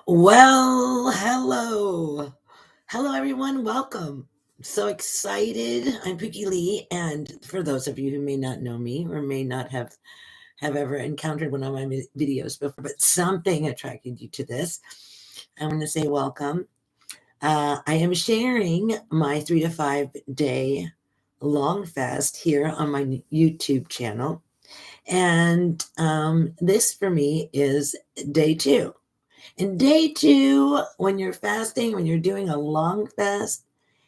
Well, hello. Hello, everyone. Welcome. I'm so excited. I'm Pooki Lee. And for those of you who may not know me or may not have ever encountered one of my videos before, but something attracted you to this, I want to say welcome. I am sharing my 3 to 5 day long fast here on my YouTube channel. And this for me is day 2. And day 2, when you're fasting, when you're doing a long fast,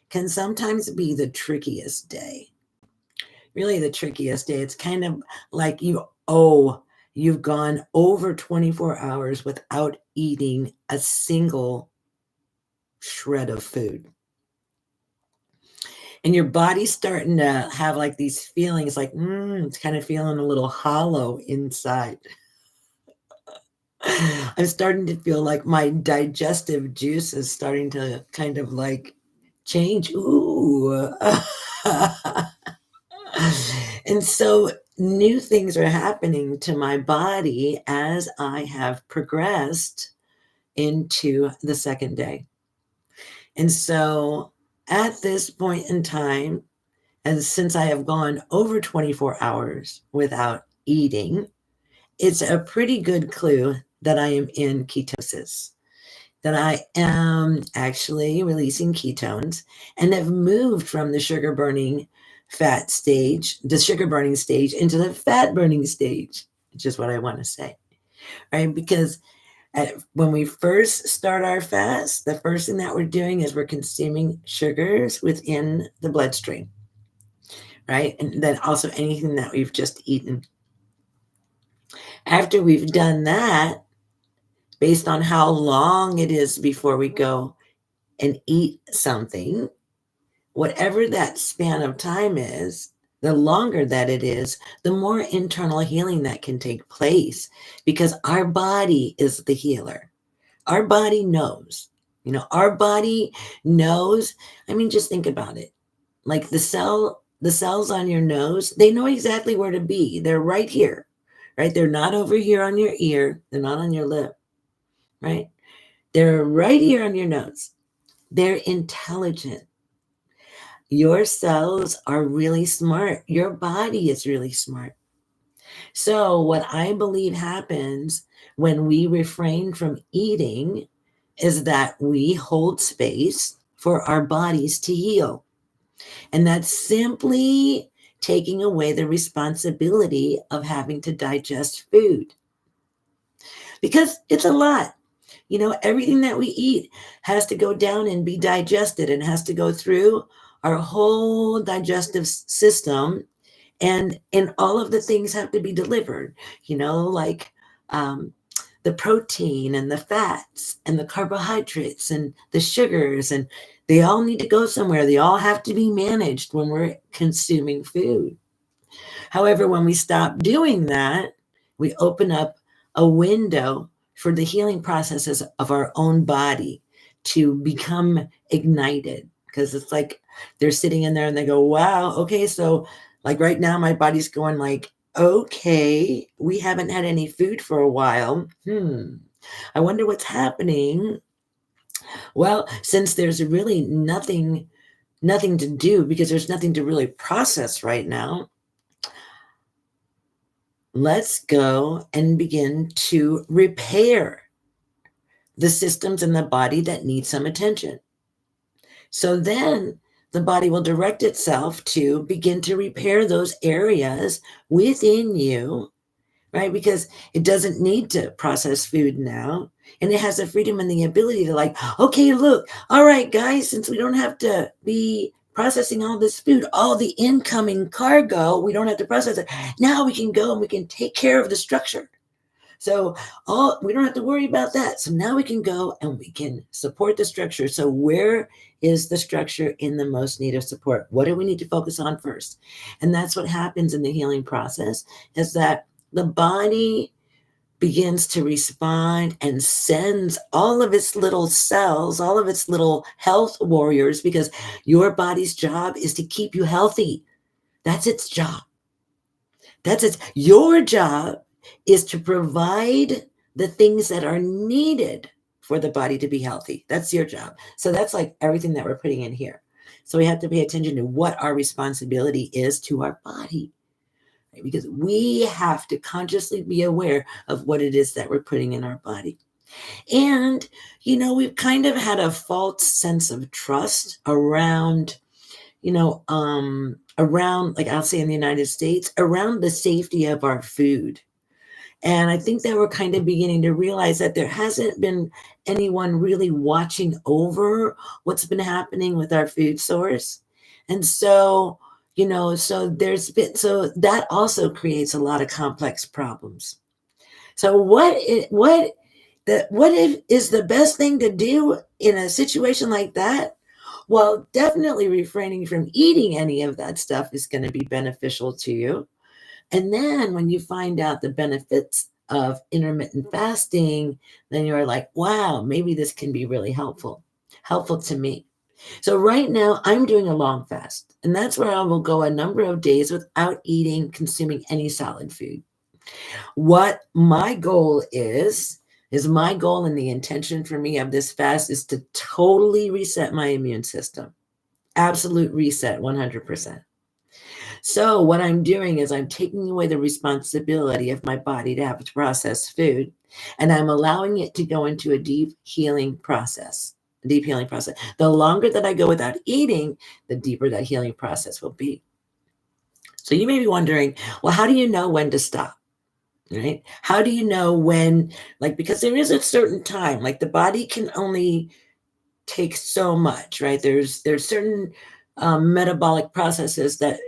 can sometimes be the trickiest day. Really, the trickiest day. It's kind of like you've gone over 24 hours without eating a single shred of food. And your body's starting to have like these feelings like, it's kind of feeling a little hollow inside. I'm starting to feel like my digestive juice is starting to kind of like change. Ooh. And so new things are happening to my body as I have progressed into the second day. And so at this point in time, and since I have gone over 24 hours without eating, it's a pretty good clue that I am in ketosis, that I am actually releasing ketones and have moved from the sugar burning stage into the fat burning stage, which is what I want to say, right? Because when we first start our fast, the first thing that we're doing is we're consuming sugars within the bloodstream, right? And then also anything that we've just eaten. After we've done that, based on how long it is before we go and eat something, whatever that span of time is, the longer that it is, the more internal healing that can take place, because our body is the healer. Our body knows. Our body knows. I mean, just think about it. Like the cells on your nose, they know exactly where to be. They're right here, right? They're not over here on your ear. They're not on your lip, right? They're right here on your nose. They're intelligent. Your cells are really smart. Your body is really smart. So what I believe happens when we refrain from eating is that we hold space for our bodies to heal. And that's simply taking away the responsibility of having to digest food. Because it's a lot. Everything that we eat has to go down and be digested and has to go through our whole digestive system. And all of the things have to be delivered, like the protein and the fats and the carbohydrates and the sugars, and they all need to go somewhere. They all have to be managed when we're consuming food. However, when we stop doing that, we open up a window for the healing processes of our own body to become ignited, because it's like they're sitting in there and they go, wow, okay, so like right now my body's going like, okay, we haven't had any food for a while. I wonder what's happening. Well, since there's really nothing to do, because there's nothing to really process right now, let's go and begin to repair the systems in the body that need some attention. So then the body will direct itself to begin to repair those areas within you, right? Because it doesn't need to process food now. And it has the freedom and the ability to like, okay, look, all right, guys, since we don't have to be processing all this food, all the incoming cargo, we don't have to process it. Now we can go and we can take care of the structure. So we don't have to worry about that. So now we can go and we can support the structure. So where is the structure in the most need of support? What do we need to focus on first? And that's what happens in the healing process, is that the body begins to respond and sends all of its little cells, all of its little health warriors, because your body's job is to keep you healthy. That's its job. Your job is to provide the things that are needed for the body to be healthy. That's your job. So that's like everything that we're putting in here. So we have to pay attention to what our responsibility is to our body, right? Because we have to consciously be aware of what it is that we're putting in our body. And, we've kind of had a false sense of trust around, around, like I'll say in the United States, around the safety of our food. And I think that we're kind of beginning to realize that there hasn't been anyone really watching over what's been happening with our food source. And so, so that also creates a lot of complex problems. So what is the best thing to do in a situation like that? Well, definitely refraining from eating any of that stuff is going to be beneficial to you. And then when you find out the benefits of intermittent fasting, then you're like, wow, maybe this can be really helpful to me. So right now I'm doing a long fast, and that's where I will go a number of days without consuming any solid food. What my goal is my goal and the intention for me of this fast is to totally reset my immune system. Absolute reset, 100%. So what I'm doing is I'm taking away the responsibility of my body to have to process food, and I'm allowing it to go into a deep healing process. The longer that I go without eating, the deeper that healing process will be. So you may be wondering, well, how do you know when to stop? Right? How do you know when, because there is a certain time, the body can only take so much, right? There's certain metabolic processes that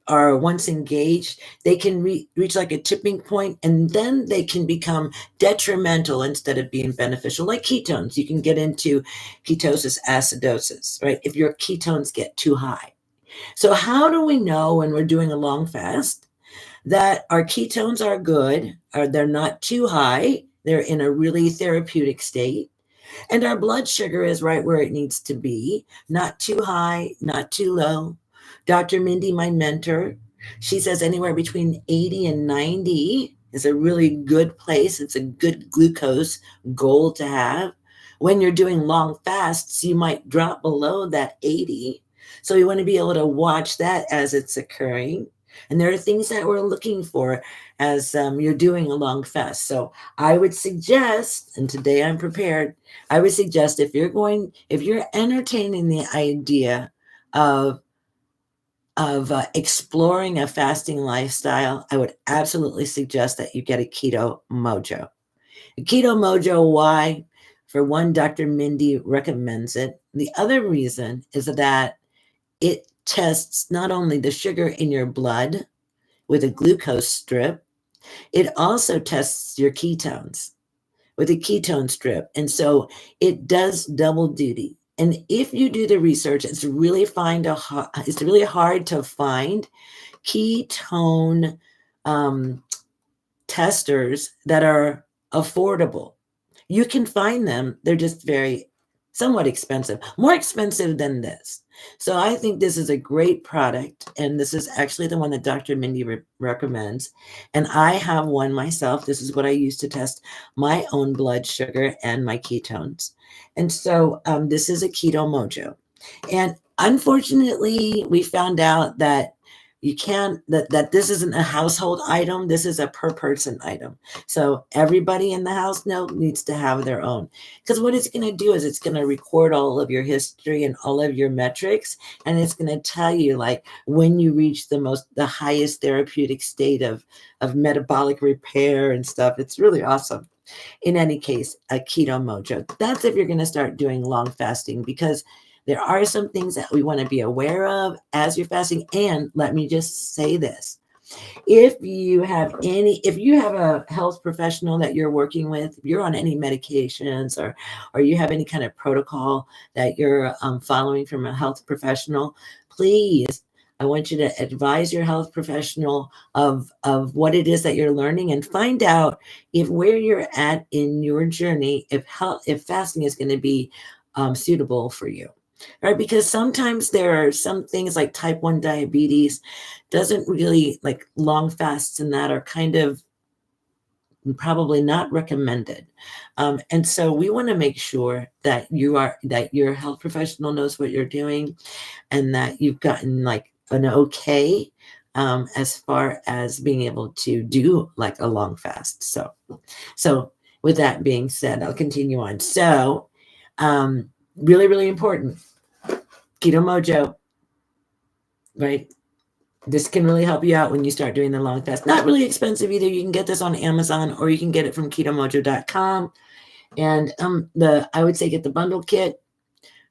are once engaged, they can reach like a tipping point, and then they can become detrimental instead of being beneficial, like ketones. You can get into ketosis acidosis, right? If your ketones get too high. So how do we know when we're doing a long fast that our ketones are good, or they're not too high, they're in a really therapeutic state, and our blood sugar is right where it needs to be, not too high, not too low? Dr. Mindy, my mentor, she says anywhere between 80 and 90 is a really good place. It's a good glucose goal to have. When you're doing long fasts, you might drop below that 80. So you want to be able to watch that as it's occurring. And there are things that we're looking for as you're doing a long fast. So I would suggest, and today I'm prepared, I would suggest if you're entertaining the idea of exploring a fasting lifestyle, I would absolutely suggest that you get a Keto Mojo. A Keto Mojo, why? For one, Dr. Mindy recommends it. The other reason is that it tests not only the sugar in your blood with a glucose strip, it also tests your ketones with a ketone strip. And so it does double duty. And if you do the research, it's really hard to find ketone testers that are affordable. You can find them. They're just somewhat expensive, more expensive than this. So I think this is a great product, and this is actually the one that Dr. Mindy recommends. And I have one myself. This is what I use to test my own blood sugar and my ketones. And so this is a Keto Mojo. And unfortunately, we found out that you can't, that this isn't a household item. This is a per person item. So everybody in the house needs to have their own. Because what it's going to do is it's going to record all of your history and all of your metrics. And it's going to tell you when you reach the highest therapeutic state of metabolic repair and stuff. It's really awesome. In any case, a Keto Mojo. That's if you're going to start doing long fasting, because there are some things that we want to be aware of as you're fasting. And let me just say this. If you have a health professional that you're working with, if you're on any medications or you have any kind of protocol that you're following from a health professional, please, I want you to advise your health professional of what it is that you're learning, and find out if where you're at in your journey, if fasting is going to be suitable for you. Right? Because sometimes there are some things like type 1 diabetes doesn't really, long fasts and that are kind of probably not recommended. And so we want to make sure that your health professional knows what you're doing, and that you've gotten like an okay as far as being able to do like a long fast. So with that being said, I'll continue on. So really, really important, Keto Mojo, right? This can really help you out when you start doing the long fast. Not really expensive either. You can get this on Amazon, or you can get it from ketomojo.com. And I would say get the bundle kit,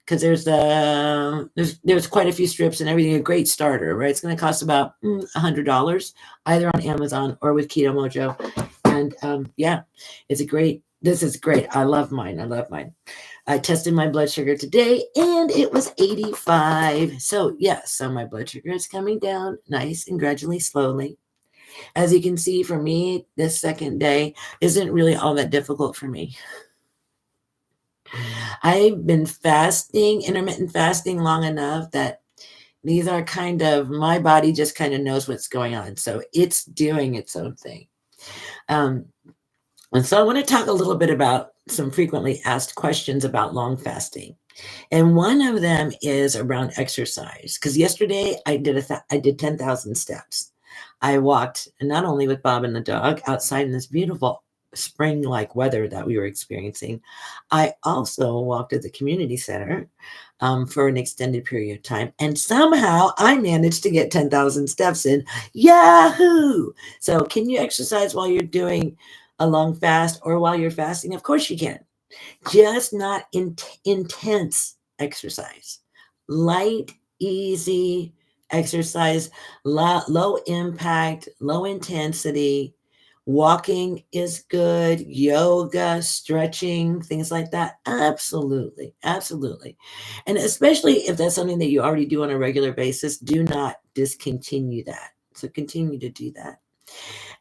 because there's quite a few strips and everything. A great starter, right? It's going to cost about $100 either on Amazon or with Keto Mojo. And yeah, this is great. I love mine. I tested my blood sugar today and it was 85. So yes, so my blood sugar is coming down nice and gradually, slowly. As you can see, for me, this second day isn't really all that difficult for me. I've been fasting, intermittent fasting, long enough that these are kind of, my body just kind of knows what's going on. So it's doing its own thing. And so I want to talk a little bit about some frequently asked questions about long fasting. And one of them is around exercise. Because yesterday I did 10,000 steps. I walked not only with Bob and the dog outside in this beautiful spring-like weather that we were experiencing, I also walked at the community center for an extended period of time. And somehow I managed to get 10,000 steps in. Yahoo! So can you exercise while you're doing a long fast or while you're fasting? Of course you can. Just not intense exercise. Light, easy exercise, low impact, low intensity. Walking is good. Yoga, stretching, things like that. Absolutely. Absolutely. And especially if that's something that you already do on a regular basis, do not discontinue that. So continue to do that.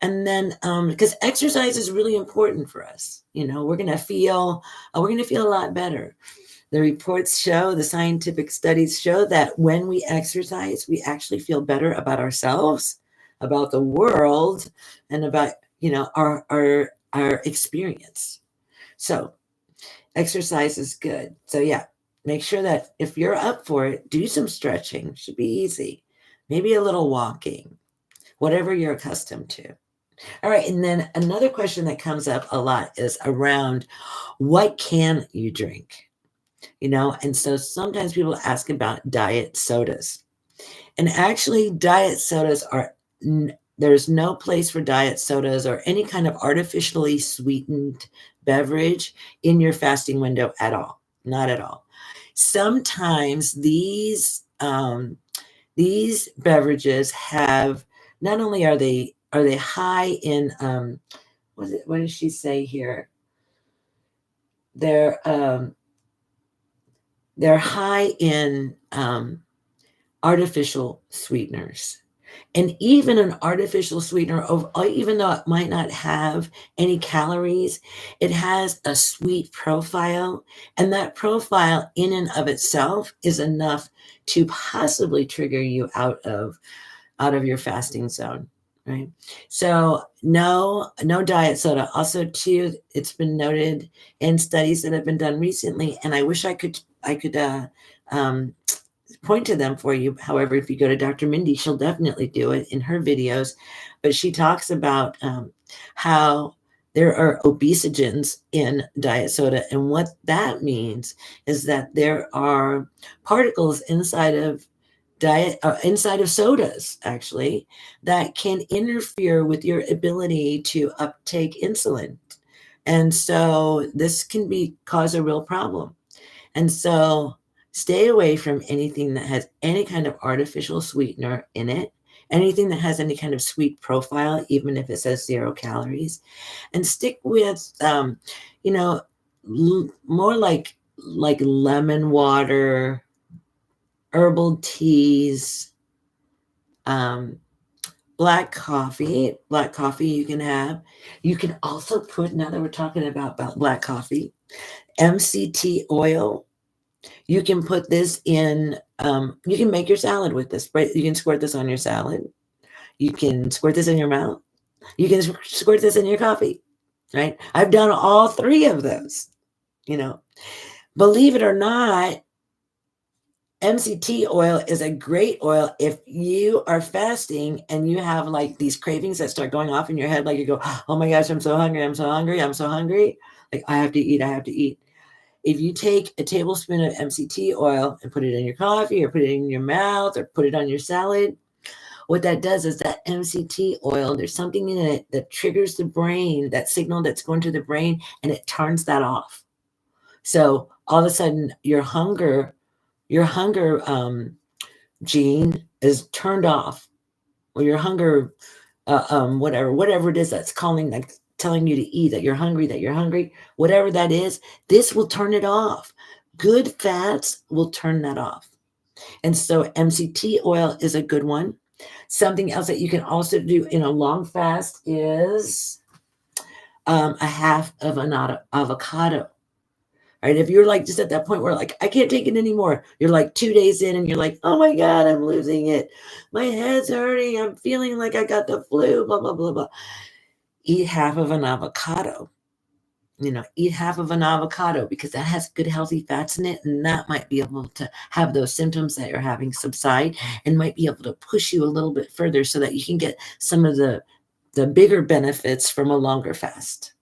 And then because exercise is really important for us, we're going to feel a lot better. The reports show, the scientific studies show that when we exercise, we actually feel better about ourselves, about the world, and about our experience. So exercise is good. So yeah, make sure that if you're up for it, do some stretching. It should be easy. Maybe a little walking, whatever you're accustomed to. All right. And then another question that comes up a lot is around, what can you drink? And so sometimes people ask about diet sodas. And actually, diet sodas there's no place for diet sodas or any kind of artificially sweetened beverage in your fasting window at all. Not at all. Sometimes these beverages have, not only are they high in what does she say here? They're high in artificial sweeteners. And even an artificial sweetener, even though it might not have any calories, it has a sweet profile. And that profile in and of itself is enough to possibly trigger you out of your fasting zone. Right. So no diet soda. Also, too, it's been noted in studies that have been done recently, and I wish I could point to them for you. However, if you go to Dr. Mindy, she'll definitely do it in her videos. But she talks about how there are obesogens in diet soda, and what that means is that there are particles inside of sodas, actually, that can interfere with your ability to uptake insulin. And so this can cause a real problem. And so stay away from anything that has any kind of artificial sweetener in it, anything that has any kind of sweet profile, even if it says 0 calories, and stick with, more like lemon water, herbal teas, black coffee you can have. You can also put, now that we're talking about black coffee, MCT oil. You can put this in, you can make your salad with this, right? You can squirt this on your salad. You can squirt this in your mouth. You can squirt this in your coffee. right? I've done all three of those, you know. Believe it or not, MCT oil is a great oil if you are fasting and you have like these cravings that start going off in your head, like you go, oh my gosh, I'm so hungry, I'm so hungry, I'm so hungry. Like I have to eat, I have to eat. If you take a tablespoon of MCT oil and put it in your coffee or put it in your mouth or put it on your salad, what that does is that MCT oil, there's something in it that triggers the brain, that signal that's going to the brain, and it turns that off. So all of a sudden your hunger gene is turned off, or your hunger, whatever it is that's calling, like telling you to eat, that you're hungry, whatever that is, this will turn it off. Good fats will turn that off. And so MCT oil is a good one. Something else that you can also do in a long fast is a half of an avocado. Right? If you're like just at that point where like, I can't take it anymore, you're like 2 days in and you're like, oh my God, I'm losing it. My head's hurting. I'm feeling like I got the flu, blah, blah, blah, blah. Eat half of an avocado. Eat half of an avocado because that has good healthy fats in it, and that might be able to have those symptoms that you're having subside and might be able to push you a little bit further so that you can get some of the bigger benefits from a longer fast.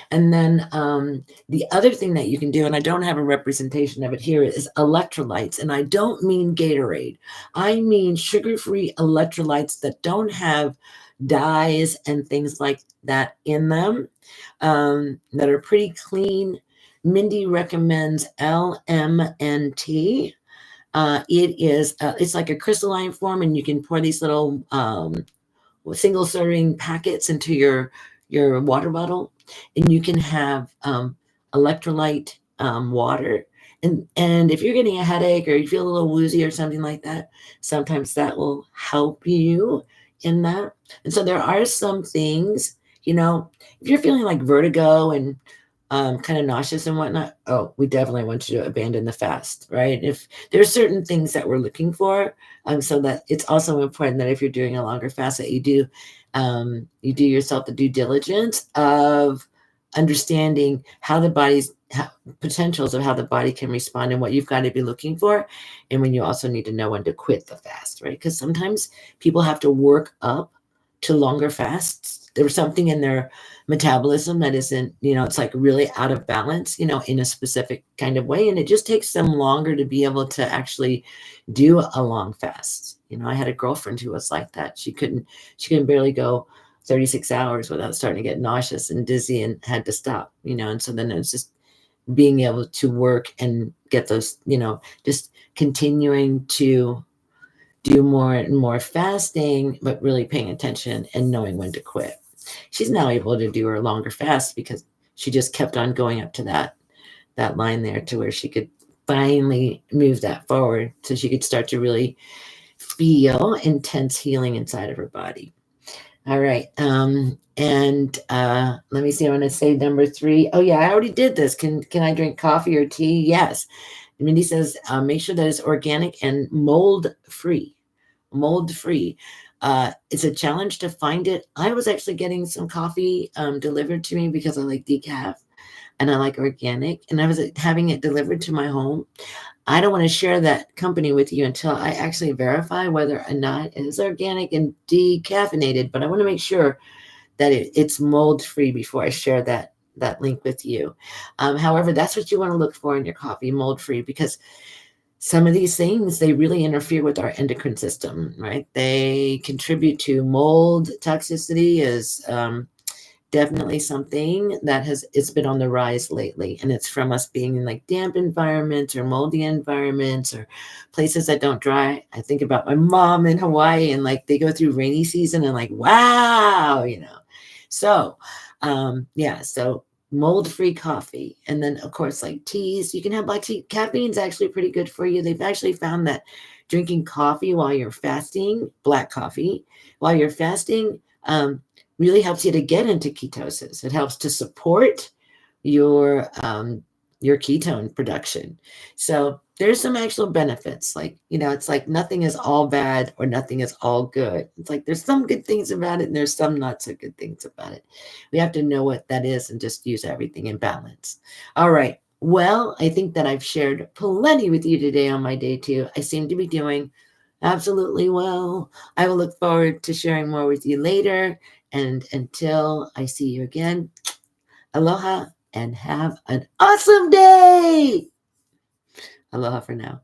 And then the other thing that you can do, and I don't have a representation of it here, is electrolytes. And I don't mean Gatorade. I mean sugar-free electrolytes that don't have dyes and things like that in them, that are pretty clean. Mindy recommends LMNT. It's like a crystalline form, and you can pour these little single serving packets into your water bottle, and you can have electrolyte water. And if you're getting a headache or you feel a little woozy or something like that, sometimes that will help you in that. And so there are some things, if you're feeling like vertigo and kind of nauseous and whatnot, we definitely want you to abandon the fast, right? If there's certain things that we're looking for, so that it's also important that if you're doing a longer fast, that you do yourself the due diligence of understanding how the body's potentials of how the body can respond and what you've got to be looking for. And when you also need to know when to quit the fast, right? Because sometimes people have to work up to longer fasts. There's something in their metabolism that isn't, it's like really out of balance, in a specific kind of way. And it just takes them longer to be able to actually do a long fast. I had a girlfriend who was like that. She couldn't barely go 36 hours without starting to get nauseous and dizzy and had to stop, and so then it was just being able to work and get those, just continuing to do more and more fasting, but really paying attention and knowing when to quit. She's now able to do her longer fast because she just kept on going up to that line there to where she could finally move that forward so she could start to really feel intense healing inside of her body. All right. And let me see. I want to say number 3. Oh yeah, I already did this. Can I drink coffee or tea? Yes. Mindy says, make sure that it's organic and mold-free. Mold-free. It's a challenge to find it. I was actually getting some coffee delivered to me because I like decaf and I like organic, and I was having it delivered to my home. I don't want to share that company with you until I actually verify whether or not it is organic and decaffeinated, but I want to make sure that it's mold-free before I share that link with you. However, that's what you want to look for in your coffee, mold-free, because some of these things, they really interfere with our endocrine system, right? They contribute to mold toxicity is definitely something that it's been on the rise lately. And it's from us being in like damp environments or moldy environments or places that don't dry. I think about my mom in Hawaii, and like they go through rainy season and like, wow, So, so mold-free coffee. And then of course, like teas, you can have black tea. Caffeine is actually pretty good for you. They've actually found that drinking coffee while you're fasting, black coffee, while you're fasting, really helps you to get into ketosis. It helps to support your your ketone production. So there's some actual benefits. Like, it's like nothing is all bad or nothing is all good. It's like there's some good things about it and there's some not so good things about it. We have to know what that is and just use everything in balance. All right. Well, I think that I've shared plenty with you today on my day 2. I seem to be doing absolutely well. I will look forward to sharing more with you later. And until I see you again, aloha and have an awesome day. Aloha for now.